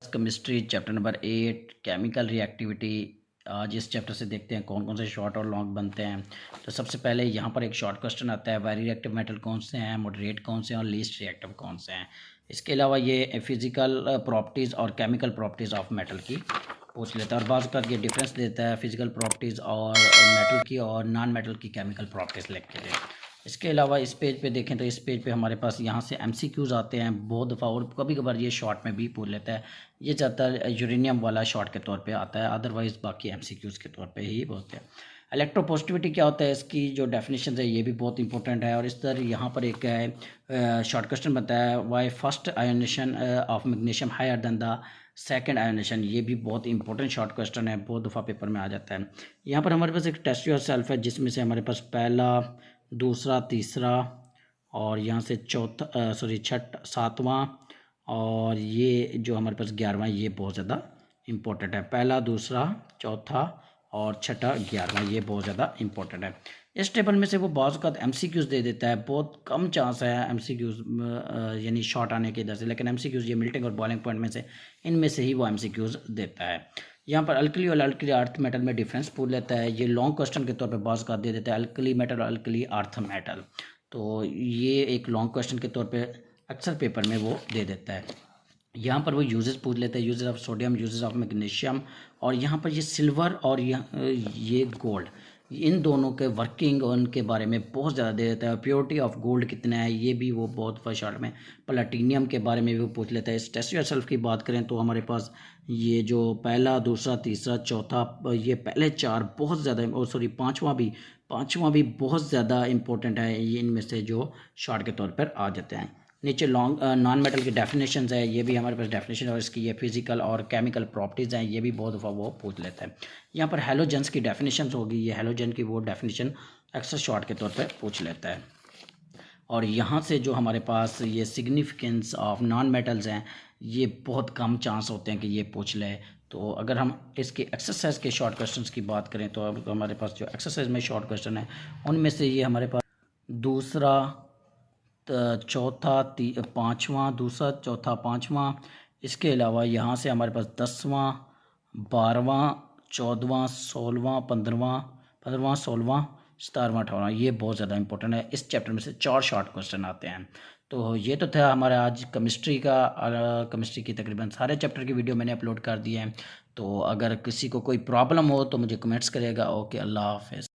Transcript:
Chemistry chapter number 8 chemical reactivity. आज इस chapter से देखते हैं कौन कौन से शॉर्ट और लॉन्ग बनते हैं। तो सबसे पहले यहाँ पर एक शॉर्ट क्वेश्चन आता है, वेरी रिएक्टिव मेटल कौन से हैं, मॉडरेट कौन से हैं और लीस्ट रिएक्टिव कौन से हैं। इसके अलावा ये फिजिकल प्रॉपर्टीज़ और केमिकल प्रॉपर्टीज़ ऑफ मेटल की पूछ लेता है और बाज़ कर ये डिफरेंस देता है फिजिकल प्रॉपर्टीज़ और मेटल की और नॉन मेटल की केमिकल प्रॉपर्टीज़ लिख के दे। इसके अलावा इस पेज पे देखें तो इस पेज पे हमारे पास यहाँ से एमसीक्यूज़ आते हैं बहुत दफ़ा और कभी कभार ये शॉर्ट में भी पूछ लेता है। ये ज़्यादातर यूरेनियम वाला शॉर्ट के तौर पे आता है, अदरवाइज़ बाकी एमसीक्यूज़ के तौर पे ही बोलते हैं। इलेक्ट्रोपोजिटिविटी क्या होता है, इसकी जो डेफिनेशन है ये भी बहुत इंपॉर्टेंट है। और इस तरह यहाँ पर एक शॉर्ट क्वेश्चन बताया है, why first ionisation of magnesium higher than the second ionisation. ये भी बहुत इंपॉर्टेंट शॉर्ट क्वेश्चन है, बहुत दफ़ा पेपर में आ जाता है। यहाँ पर हमारे पास एक टेस्ट योरसेल्फ है जिसमें से हमारे पास पहला, दूसरा, तीसरा और यहाँ से चौथा सातवां और ये जो हमारे पास 11वां, ये बहुत ज़्यादा इंपॉर्टेंट है। पहला, दूसरा, चौथा और छठा, 11वां, ये बहुत ज़्यादा इंपॉर्टेंट है। इस टेबल में से वो बहुत का एमसीक्यूज़ दे देता है, बहुत कम चांस है एमसीक्यूज़ यानी शॉर्ट आने के इधर से, लेकिन एमसीक्यूज़ ये मेल्टिंग और बॉइलिंग पॉइंट में से इनमें से ही वो एमसीक्यूज़ देता है। यहाँ पर अल्कली और अल्कली अर्थ मेटल में डिफरेंस पूछ लेता है। ये लॉन्ग क्वेश्चन के तौर पे बाज़ का दे देता है, अल्कली मेटल और अल्कली अर्थ मेटल। तो ये एक लॉन्ग क्वेश्चन के तौर पे अक्सर पेपर में वो दे देता है। यहाँ पर वो यूजेस पूछ लेते हैं, uses of sodium, uses of magnesium, और यहाँ पर ये सिल्वर और ये गोल्ड, इन दोनों के वर्किंग उनके बारे में बहुत ज़्यादा दे देता है। प्योरिटी ऑफ गोल्ड कितना है ये भी वो बहुत फर्स्ट शॉर्ट में। प्लेटिनियम के बारे में भी वो पूछ लेता है। टेस्ट योरसेल्फ की बात करें तो हमारे पास ये जो पहला, दूसरा, तीसरा, चौथा, ये पहले चार बहुत ज़्यादा, और सॉरी पाँचवा भी बहुत ज़्यादा इंपॉर्टेंट है। ये इनमें से जो शॉर्ट के तौर पर आ जाते हैं। नीचे लॉन्ग नॉन मेटल की डेफिनेशंस है, ये भी हमारे पास डेफिनेशन और इसकी ये फिजिकल और केमिकल प्रॉपर्टीज़ हैं, ये भी बहुत दफ़ा वो पूछ लेता है। यहाँ पर हेलोजेंस की डेफिनेशंस होगी, ये हेलोजन की वो डेफिनेशन अक्सर शॉर्ट के तौर पे पूछ लेता है। और यहाँ से जो हमारे पास ये सिग्निफिकेंस ऑफ नॉन मेटल्स हैं, ये बहुत कम चांस होते हैं कि ये पूछ ले। तो अगर हम इसके एक्सरसाइज के शॉर्ट क्वेश्चंस की बात करें तो अब हमारे पास जो एक्सरसाइज में शॉर्ट क्वेश्चन है उनमें से ये हमारे पास दूसरा, चौथा, पाँचवा, दूसरा, चौथा, पाँचवा। इसके अलावा यहाँ से हमारे पास 10वां, 12वां, 14वां, 16वां, 15वां, 16वां, 17वां, 18वां, ये बहुत ज़्यादा इंपॉर्टेंट है। इस चैप्टर में से 4 शॉर्ट क्वेश्चन आते हैं। तो ये तो था हमारा आज केमिस्ट्री का। केमिस्ट्री की तकरीबन सारे चैप्टर की वीडियो मैंने अपलोड कर दी है। तो अगर किसी को कोई प्रॉब्लम हो तो मुझे कमेंट्स करेगा। ओके, अल्लाह हाफ़िज़।